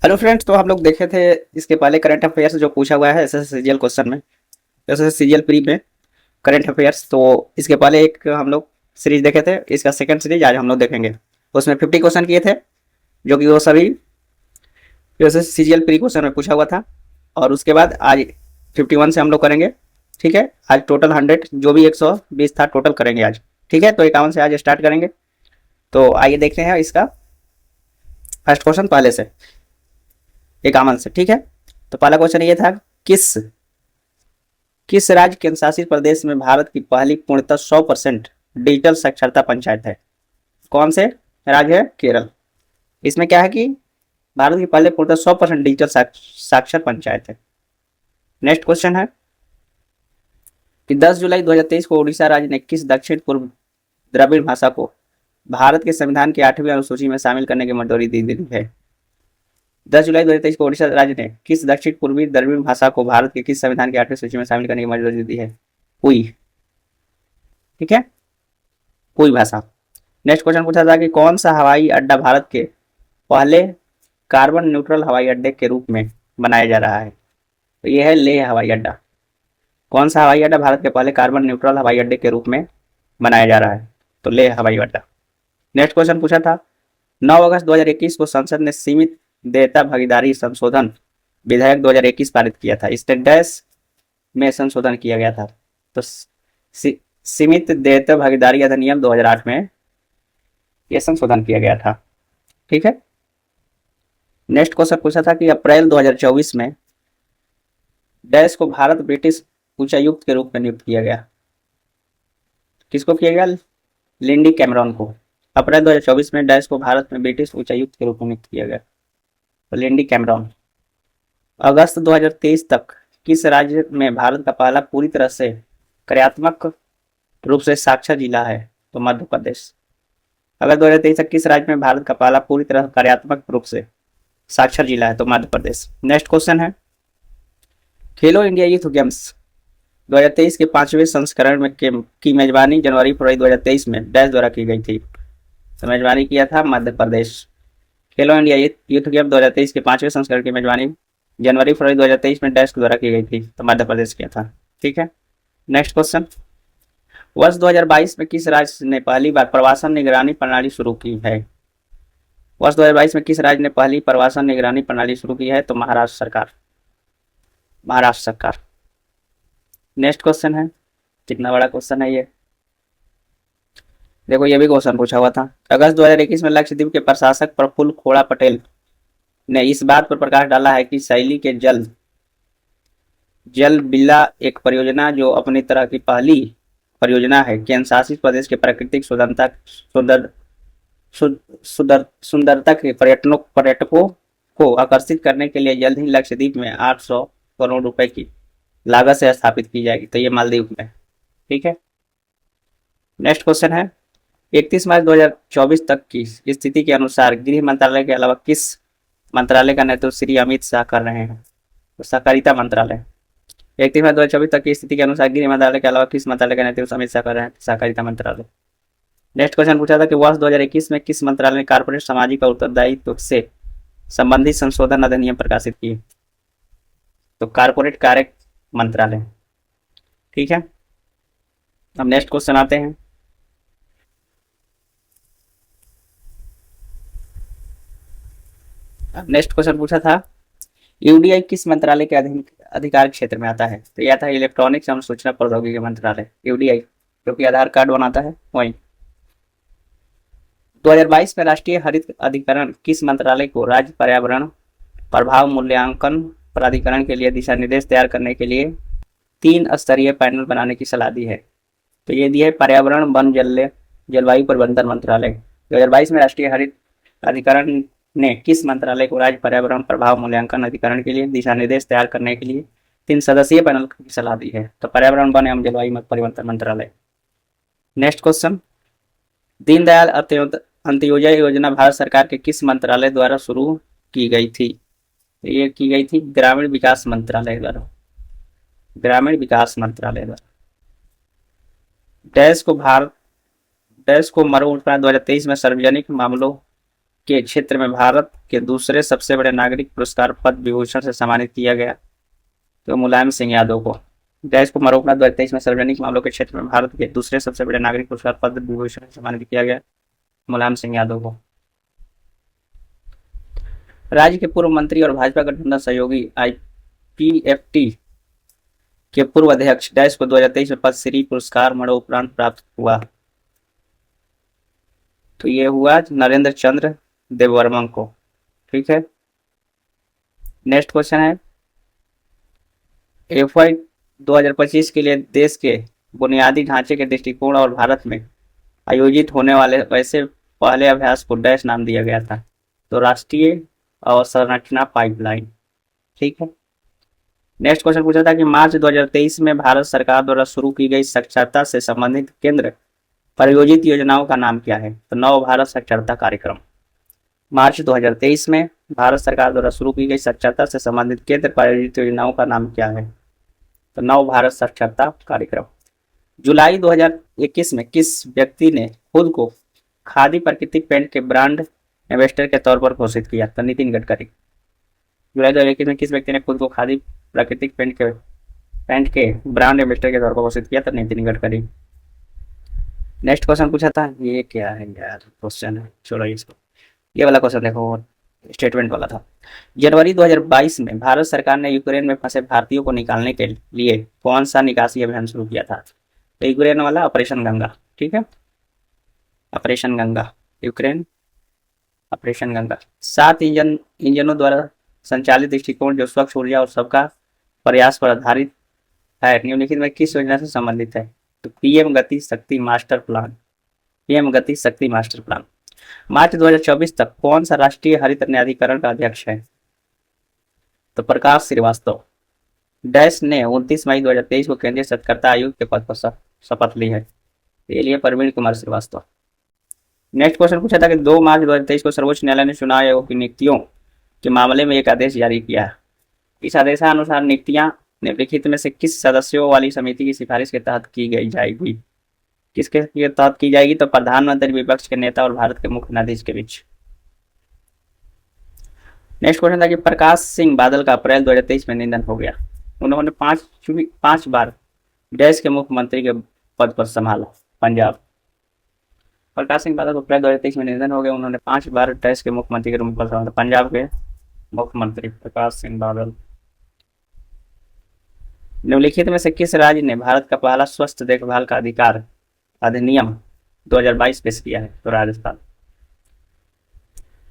Hello friends, तो हम लोग देखे थे इसके पहले करंट अफेयर्स जो पूछा हुआ है एसएस सीजीएल क्वेश्चन में, एसएस सीजीएल प्री में करंट अफेयर्स। तो इसके पहले एक हम लोग सीरीज देखे थे, इसका सेकंड सीरीज आज हम लोग देखेंगे। उसमें 50 क्वेश्चन किए थे, जो कि वो सभी एसएस सीजीएल प्री क्वेश्चन में पूछा हुआ था। और उसके बाद आज 51 से हम लोग करेंगे। ठीक है, आज टोटल 100 जो भी 120 था टोटल करेंगे आज। ठीक है, तो 51 से आज स्टार्ट करेंगे। तो आइए देखते हैं इसका फर्स्ट क्वेश्चन पहले से 51 से। ठीक है, तो पहला क्वेश्चन ये था, किस किस राज्य केंद्र शासित प्रदेश में भारत की पहली पूर्णतः 100% डिजिटल साक्षरता पंचायत है? कौन से राज्य है? केरल। इसमें क्या है कि भारत की पहले पूर्णतः 100% डिजिटल साक्षर पंचायत है। नेक्स्ट क्वेश्चन है कि 10 जुलाई 2023 को उड़ीसा राज्य ने किस दक्षिण पूर्व द्रविड़ भाषा को भारत के संविधान की 8वीं अनुसूची में शामिल करने की मंजूरी दी गई है? 10 जुलाई 2023 को उड़ीसा राज्य ने किस दक्षिण पूर्वी द्रविड़ भाषा को भारत के किस संविधान की 8वीं सूची में शामिल करने की मंजूरी दी है? पुई। ठीक है, पुई भाषा। नेक्स्ट क्वेश्चन पूछा था कि कौन सा हवाई अड्डा भारत के पहले कार्बन न्यूट्रल हवाई अड्डे के रूप में बनाया जा रहा है? तो यह है लेह हवाई अड्डा। कौन सा हवाई अड्डा भारत के पहले कार्बन न्यूट्रल हवाई अड्डे के रूप में बनाया जा रहा है? तो लेह हवाई अड्डा। नेक्स्ट क्वेश्चन पूछा था 9 अगस्त 2021 को संसद ने सीमित देयता भागीदारी संशोधन विधेयक 2021 पारित किया था। इसने डैश में संशोधन किया गया था? तो सीमित देयता भागीदारी अधिनियम 2008 में यह संशोधन किया गया था। ठीक है, नेक्स्ट क्वेश्चन पूछा था कि अप्रैल 2024 में डैश को भारत ब्रिटिश उच्चायुक्त के रूप में नियुक्त किया गया। किसको किया गया? लिंडी कैमरॉन को। अप्रैल 2024 में डैश को भारत में ब्रिटिश उच्चायुक्त के रूप में नियुक्त किया गया, तो लिंडी कैमरॉन। अगस्त 2023 तक किस राज्य में भारत का पहला पूरी तरह से कार्यात्मक रूप से साक्षर जिला है? तो मध्य प्रदेश। अगस्त 2023 तक किस राज्य में भारत का पहला पूरी तरह कार्यात्मक रूप से साक्षर जिला है? तो मध्य प्रदेश। नेक्स्ट क्वेश्चन है खेलो इंडिया यूथ गेम्स 2023 के 5वें संस्करण में की मेजबानी जनवरी फरवरी 2023 में डैश द्वारा की गई थी? तो मेजबानी किया था मध्य प्रदेश। खेलो इंडिया यूथ गेम 2023 के 5वें संस्करण की मेजबानी जनवरी फरवरी 2023 में डैश द्वारा की गई थी? तो मध्य प्रदेश किया था। ठीक है, नेक्स्ट क्वेश्चन वर्ष 2022 में किस राज्य ने पहली बार प्रवासन निगरानी प्रणाली शुरू की है? वर्ष 2022 में किस राज्य ने पहली प्रवासन निगरानी प्रणाली शुरू की है? तो महाराष्ट्र सरकार। महाराष्ट्र सरकार। नेक्स्ट क्वेश्चन है, कितना बड़ा क्वेश्चन है ये, देखो ये भी क्वेश्चन पूछा हुआ था। अगस्त 2021 में लक्षद्वीप के प्रशासक प्रफुल्ल खोड़ा पटेल ने इस बात पर प्रकाश डाला है कि शैली के जल बिल्ला एक परियोजना जो अपनी तरह की पहली परियोजना है केंद्र शासित प्रदेश के प्राकृतिक सुंदरता के पर्यटकों को आकर्षित करने के लिए जल्द ही लक्षद्वीप में 800 करोड़ रुपए की लागत से स्थापित की जाएगी। तो ये मालदीव में। ठीक है, नेक्स्ट क्वेश्चन है 31 मार्च 2024 तक की स्थिति के अनुसार गृह मंत्रालय के अलावा किस मंत्रालय का नेतृत्व श्री अमित शाह कर रहे हैं? तो सहकारिता मंत्रालय। 31 मार्च 2024 तक की स्थिति के अनुसार गृह मंत्रालय के अलावा किस मंत्रालय का नेतृत्व अमित शाह कर रहे हैं? सहकारिता मंत्रालय। नेक्स्ट क्वेश्चन पूछा था कि वर्ष 2021 में किस मंत्रालय ने कॉर्पोरेट सामाजिक और उत्तरदायित्व से संबंधित संशोधन अधिनियम प्रकाशित किए? तो कॉर्पोरेट कार्य मंत्रालय। ठीक है, अब नेक्स्ट क्वेश्चन आते हैं। नेक्स्ट क्वेश्चन पूछा था यूडीआई किस मंत्रालय के अधिकार क्षेत्र में आता है? तो यह था इलेक्ट्रॉनिक्स एवं सूचना प्रौद्योगिकी मंत्रालय। यूडीआई जो कि आधार कार्ड बनाता है वही। 2022 में राष्ट्रीय हरित अधिकरण किस मंत्रालय को राज्य पर्यावरण प्रभाव मूल्यांकन प्राधिकरण के लिए दिशा निर्देश तैयार करने के लिए 3 स्तरीय पैनल बनाने की सलाह दी है? तो ये दी है पर्यावरण वन जलवायु परिवर्तन मंत्रालय। 2022 में राष्ट्रीय हरित अधिकरण ने किस मंत्रालय को राज्य पर्यावरण प्रभाव मूल्यांकन अधिकरण के लिए दिशा निर्देश तैयार करने के लिए 3 सदस्यीय पैनल की सलाह दी है? तो पर्यावरण वन एवं जलवायु परिवर्तन मंत्रालय। नेक्स्ट क्वेश्चन दीनदयाल अंत्योदय योजना भारत सरकार के किस मंत्रालय द्वारा शुरू की गई थी? ये की गई थी ग्रामीण विकास मंत्रालय द्वारा। ग्रामीण विकास मंत्रालय द्वारा। डैश को मरणोत्तर 2023 में सार्वजनिक मामलों के क्षेत्र में भारत के दूसरे सबसे बड़े नागरिक पुरस्कार पद्म विभूषण से सम्मानित किया गया? तो मुलायम सिंह यादव को। देश को मरोकना 2023 में सार्वजनिक मामलों के क्षेत्र में भारत के दूसरे सबसे बड़े नागरिक पुरस्कार पद्म विभूषण से सम्मानित किया गया? मुलायम सिंह यादव को। राज्य के पूर्व मंत्री और भाजपा गठबंधन सहयोगी आईपीएफटी के पूर्व अध्यक्ष डैश को 2023 में पद्मश्री पुरस्कार मरणोपरांत प्राप्त हुआ? तो ये हुआ नरेंद्र चंद्र देववर्मन को। ठीक है, नेक्स्ट क्वेश्चन है एफआई 2025 के लिए देश के बुनियादी ढांचे के दृष्टिकोण और भारत में आयोजित होने वाले वैसे पहले अभ्यास को डैश नाम दिया गया था? तो राष्ट्रीय अवसंरचना पाइपलाइन। ठीक है, नेक्स्ट क्वेश्चन पूछा था कि मार्च 2023 में भारत सरकार द्वारा शुरू की गई साक्षरता से संबंधित केंद्र प्रायोजित योजनाओं का नाम क्या है? तो नव भारत साक्षरता कार्यक्रम। मार्च 2023 में भारत सरकार द्वारा शुरू की गई साक्षरता से संबंधित केंद्र प्रायोजित योजनाओं का नाम क्या है? तो नव भारत साक्षरता कार्यक्रम। जुलाई 2021 में किस व्यक्ति ने खुद को खादी प्राकृतिक पेंट के ब्रांड एम्बेसडर के तौर पर घोषित किया? तो नितिन गडकरी। जुलाई 2021 में किस व्यक्ति ने खुद को खादी प्राकृतिक पेंट के ब्रांड एम्बेसडर के तौर पर घोषित किया? तो नितिन गडकरी। नेक्स्ट क्वेश्चन पूछा था, ये क्या है यार क्वेश्चन है, छोड़ो इसको। ये वाला क्वेश्चन देखो, स्टेटमेंट वाला था। जनवरी 2022 में भारत सरकार ने यूक्रेन में फंसे भारतीयों को निकालने के लिए कौन सा निकासी अभियान शुरू किया था? तो यूक्रेन वाला ऑपरेशन गंगा। ठीक है, operation Ganga, Ukraine operation Ganga. 7 इंजनों द्वारा संचालित दृष्टिकोण जो स्वच्छ ऊर्जा और सबका प्रयास पर आधारित है, निम्नलिखित में किस योजना से संबंधित है? तो पीएम गति शक्ति मास्टर प्लान। पीएम गति शक्ति मास्टर प्लान। मार्च 2024 तक कौन सा राष्ट्रीय हरित न्यायाधिकरण का अध्यक्ष है? तो प्रकाश श्रीवास्तव। डैश ने 29 मई 2023 को केंद्रीय सत्कर्ता आयुक्त के पद पर शपथ ली है? ये लिए प्रवीण कुमार श्रीवास्तव। नेक्स्ट क्वेश्चन पूछा था कि 2 मार्च 2023 को सर्वोच्च न्यायालय ने चुनाव आयोग की नियुक्तियों के मामले में एक आदेश जारी किया है। इस आदेशानुसार नियुक्तियां निम्नलिखित में से किस सदस्यों वाली समिति की सिफारिश के तहत की गई जाएगी? किसके तहत की जाएगी? तो प्रधानमंत्री, विपक्ष के नेता और भारत के मुख्य न्यायाधीश के बीच। नेक्स्ट क्वेश्चन था कि प्रकाश सिंह बादल का अप्रैल 2023 में निधन हो गया। उन्होंने पांच बार देश के मुख्यमंत्री के पद पर संभाला पंजाब। प्रकाश सिंह बादल को अप्रैल 2023 में निधन हो गया। उन्होंने 5 बार देश के मुख्यमंत्री के रूप में संभाला, पंजाब के मुख्यमंत्री प्रकाश सिंह बादल। निम्नलिखित में से किस राज्य ने भारत का पहला स्वास्थ्य देखभाल का अधिकार अधिनियम 2022 पेश किया है? तो Rajasthan.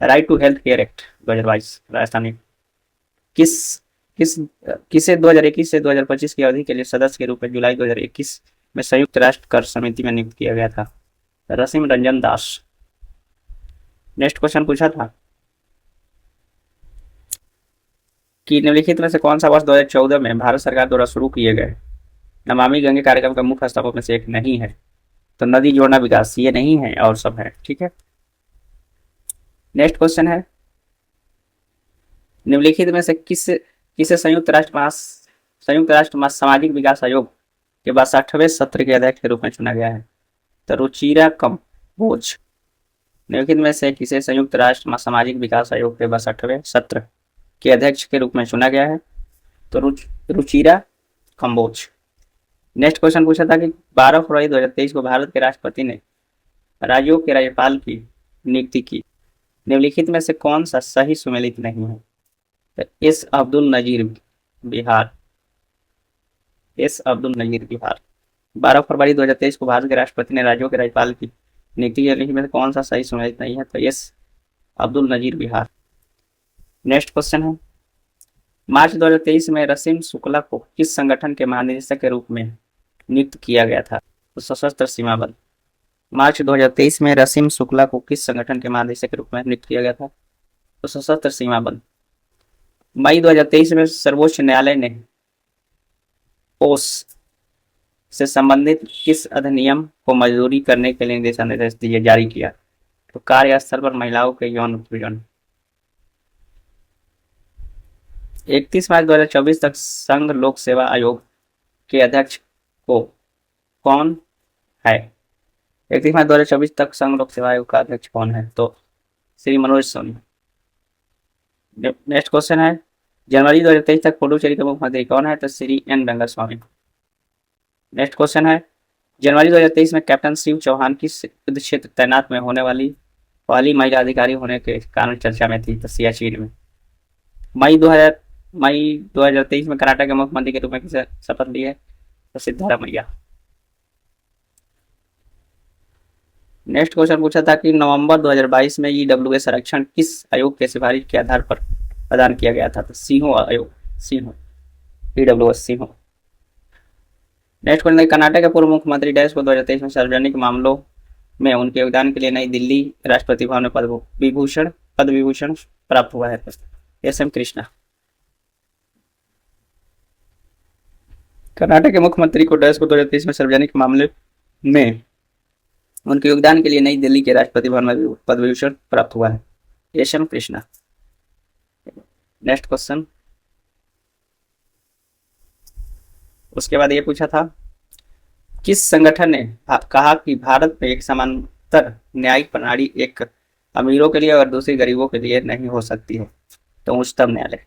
Right to health care act 2022 Rajasthan. किसे 2021 से 2025 की अवधि के लिए सदस्य के रूप में जुलाई 2021 में संयुक्त राष्ट्र कर समिति में नियुक्त किया गया था? रसीम रंजन दास। नेक्स्ट क्वेश्चन पूछा था कि निम्नलिखित में से कौन सा वर्ष 2014 में भारत सरकार द्वारा शुरू किए गए नमामि गंगे कार्यक्रम का मुख्य स्तंभों में से एक नहीं है? तो नदी जोड़ना विकास, ये नहीं है और सब है। ठीक है, नेक्स्ट क्वेश्चन है निम्नलिखित में से किसे संयुक्त राष्ट्र सामाजिक विकास आयोग के 62वें सत्र के अध्यक्ष के रूप में चुना गया है? तो रुचिरा कंबोज। निम्नलिखित में से किसे संयुक्त राष्ट्र सामाजिक विकास आयोग के 62वें सत्र के अध्यक्ष के रूप में चुना गया है? तो रुचिरा कंबोज। नेक्स्ट क्वेश्चन पूछा था कि 12 फरवरी 2023 को भारत के राष्ट्रपति ने राज्यों के राज्यपाल की नियुक्ति की। निम्नलिखित में से कौन सा सही सुमेलित नहीं है? तो एस अब्दुल नजीर बिहार। 12 फरवरी 2023 को भारत के राष्ट्रपति ने राज्यों के राज्यपाल की नियुक्ति की, में से कौन सा सही सुमेलित नहीं है? तो S Abdul Nazeer Bihar. Next question है मार्च 2023 में रसीम शुक्ला को किस संगठन के महानिदेशक के रूप में नियुक्त किया गया था? तो सशस्त्र सीमा बल। मार्च 2023 में रसीम शुक्ला को किस संगठन के महानिदेशक के रूप में नियुक्त किया गया था? तो सशस्त्र सीमा बल। मई 2023 में सर्वोच्च न्यायालय ने पोस से संबंधित किस अधिनियम को मंजूरी करने के लिए दिशा निर्देश दिए जारी किया? तो कार्यस्थल पर महिलाओं के यौन उत्पीड़न। 31 मार्च 2024 तक संघ लोक सेवा आयोग के अध्यक्ष को कौन है? 31 मार्च 2024 तक संघ लोक सेवा आयोग का अध्यक्ष कौन है? तो श्री मनोज सोनी। नेक्स्ट क्वेश्चन है, जनवरी 2023 तक पुडुचेरी के मुख्यमंत्री कौन है? तो Shri N Rangaswamy. Next question है, जनवरी 2023 में कैप्टन शिव चौहान किस युद्ध क्षेत्र तैनात में होने वाली पहली महिला अधिकारी होने के कारण चर्चा में थी? तो सियाचिन में। मई 2023 में कर्नाटक के मुख्यमंत्री के रूप में किसे शपथ ली है? तो सिद्धारमैया। नेक्स्ट क्वेश्चन पूछा था कि नवंबर 2022 में ईडब्ल्यूए संरक्षण किस आयोग के सिफारिश के आधार पर प्रदान किया गया था? तो सिंहो आयोग, सिंहो, ईडब्ल्यूएस सिंहो। नेक्स्ट क्वेश्चन, कर्नाटक के पूर्व मुख्यमंत्री डैश को 2023 में सार्वजनिक मामलों में उनके योगदान के लिए नई दिल्ली राष्ट्रपति भवन में पद्म विभूषण प्राप्त हुआ है? एस.एम. कृष्णा। कर्नाटक के मुख्यमंत्री को डैश को 2023 में सार्वजनिक मामले में उनके योगदान के लिए नई दिल्ली के राष्ट्रपति भवन में पद्म विभूषण प्राप्त हुआ है? एस.एम. कृष्णा। नेक्स्ट क्वेश्चन, उसके बाद ये पूछा था, किस संगठन ने कहा कि भारत में एक समांतर न्यायिक प्रणाली एक अमीरों के लिए और दूसरी गरीबों के लिए नहीं हो सकती है? तो उच्चतम न्यायालय।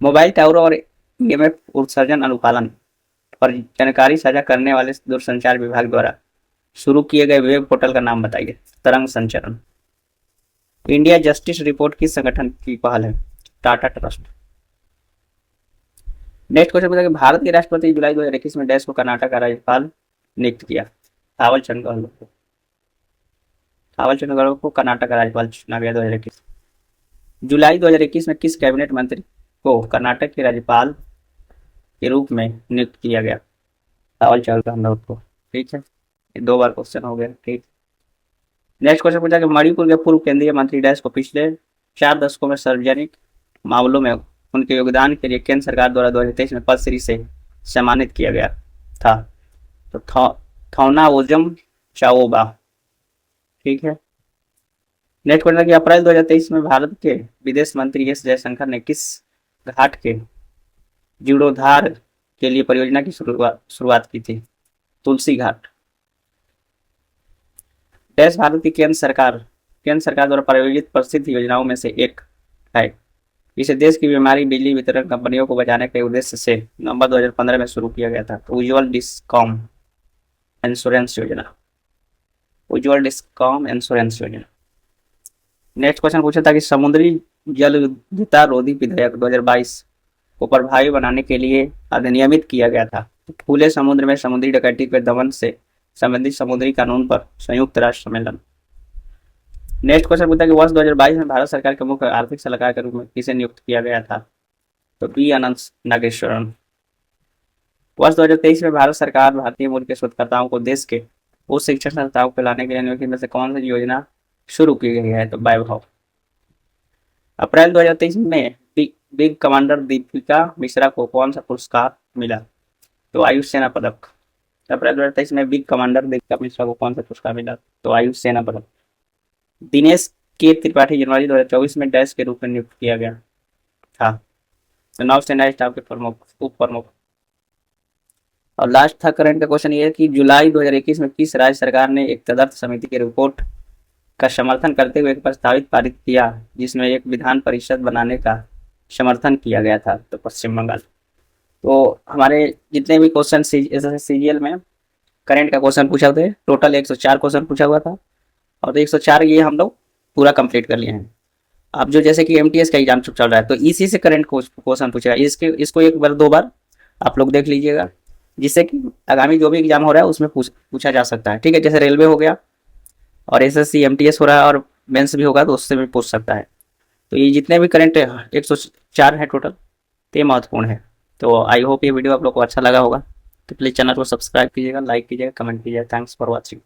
मोबाइल टावरों और ईएमएफ उत्सर्जन अनुपालन पर जानकारी साझा करने वाले दूरसंचार विभाग द्वारा शुरू किए गए वेब पोर्टल का नाम बताइए? तरंग संचरण। इंडिया जस्टिस रिपोर्ट किस संगठन की पहल है? टाटा ट्रस्ट। नेक्स्ट क्वेश्चन बताइए, भारत के राष्ट्रपति जुलाई 2021 में डैश को कर्नाटक का राज्यपाल नियुक्त किया? थावल चंद गहलोत को कर्नाटक का राज्यपाल चुना गया 2021। जुलाई 2021 में किस कैबिनेट मंत्री को कर्नाटक के राज्यपाल के रूप में नियुक्त किया गया? थावल चंद गहलोत को। ठीक है, ये 2 बार क्वेश्चन हो गया। ठीक, नेक्स्ट क्वेश्चन पूछा कि मणिपुर के पूर्व केंद्रीय मंत्री डैश को पिछले 4 दशकों में सार्वजनिक मामलों में उनके योगदान के लिए केंद्र सरकार द्वारा 2023 में पद्मश्री से सम्मानित किया गया था? तो थौनाओजम चाओबा। ठीक है, नेक्स्ट क्वेश्चन कि अप्रैल 2023 में भारत के विदेश मंत्री एस जयशंकर ने किस घाट के जीर्णोद्धार के लिए परियोजना की शुरुआत की थी? तुलसी घाट। डैश भारत की केंद्र सरकार द्वारा प्रायोजित प्रसिद्ध योजनाओं में से एक है। इसे देश की बीमारी बिजली वितरण कंपनियों को बचाने के उद्देश्य से नवंबर 2015 में शुरू किया गया था? तो उज्ज्वल डिस्कॉम इंश्योरेंस योजना। उज्ज्वल डिस्कॉम इंश्योरेंस योजना। नेक्स्ट क्वेश्चन पूछा था कि समुद्री जल विविधता रोधी विधेयक 2022 को प्रभावी बनाने के लिए अधिनियमित किया गया था? तो खुले समुद्र में समुद्री डकैती के दमन से संबंधित समुद्री कानून पर संयुक्त राष्ट्र सम्मेलन। नेक्स्ट क्वेश्चन पूछा कि वर्ष 2022 में भारत सरकार के मुख्य आर्थिक सलाहकार के रूप में किसे नियुक्त किया गया था? तो बी अनंत नागेश्वरन। वर्ष 2023 में भारत सरकार भारतीय मूल के शोधकर्ताओं को देश के उच्च शिक्षण संस्थाओं को लाने के लिए निम्नलिखित में से कौन सी योजना शुरू की गई है? तो वैभव। अप्रैल 2023 में बिग कमांडर दीपिका मिश्रा को कौन सा पुरस्कार मिला? तो आयुष सेना पदक। अप्रैल 2023 में बिग कमांडर दीपिका मिश्रा को कौन सा पुरस्कार मिला? तो आयुष सेना पदक। दिनेश के त्रिपाठी जनवरी 2024 में डैश के रूप में नियुक्त किया गया था? तो नौसेना स्टाफ के उप प्रमुख। और लास्ट था करंट का क्वेश्चन ये है कि जुलाई 2021 में किस राज्य सरकार ने एक तदर्थ समिति की रिपोर्ट का समर्थन करते हुए एक प्रस्तावित पारित किया जिसमें एक विधान परिषद बनाने का समर्थन किया गया था? तो पश्चिम बंगाल। तो हमारे जितने भी क्वेश्चन सीजीएल में करंट का क्वेश्चन पूछा थे, टोटल 104 क्वेश्चन पूछा हुआ था और 104 ये हम लोग पूरा कंप्लीट कर लिए हैं। अब जो जैसे कि एमटीएस का एग्जाम चल रहा है तो इसी से करंट क्वेश्चन पूछेगा, इसको एक बार 2 बार आप लोग देख लीजिएगा जिससे कि आगामी जो भी एग्जाम हो रहा है उसमें पूछा जा सकता है। ठीक है, जैसे रेलवे हो गया और एसएससी एमटीएस हो रहा है और मेंस भी होगा तो उससे भी पूछ सकता है। तो ये जितने भी करंट 104 है टोटल, तो ये महत्वपूर्ण है। तो आई होप ये वीडियो आप लोग को अच्छा लगा होगा। तो प्लीज़ चैनल को सब्सक्राइब कीजिएगा, लाइक कीजिएगा, कमेंट कीजिएगा। Thanks for watching.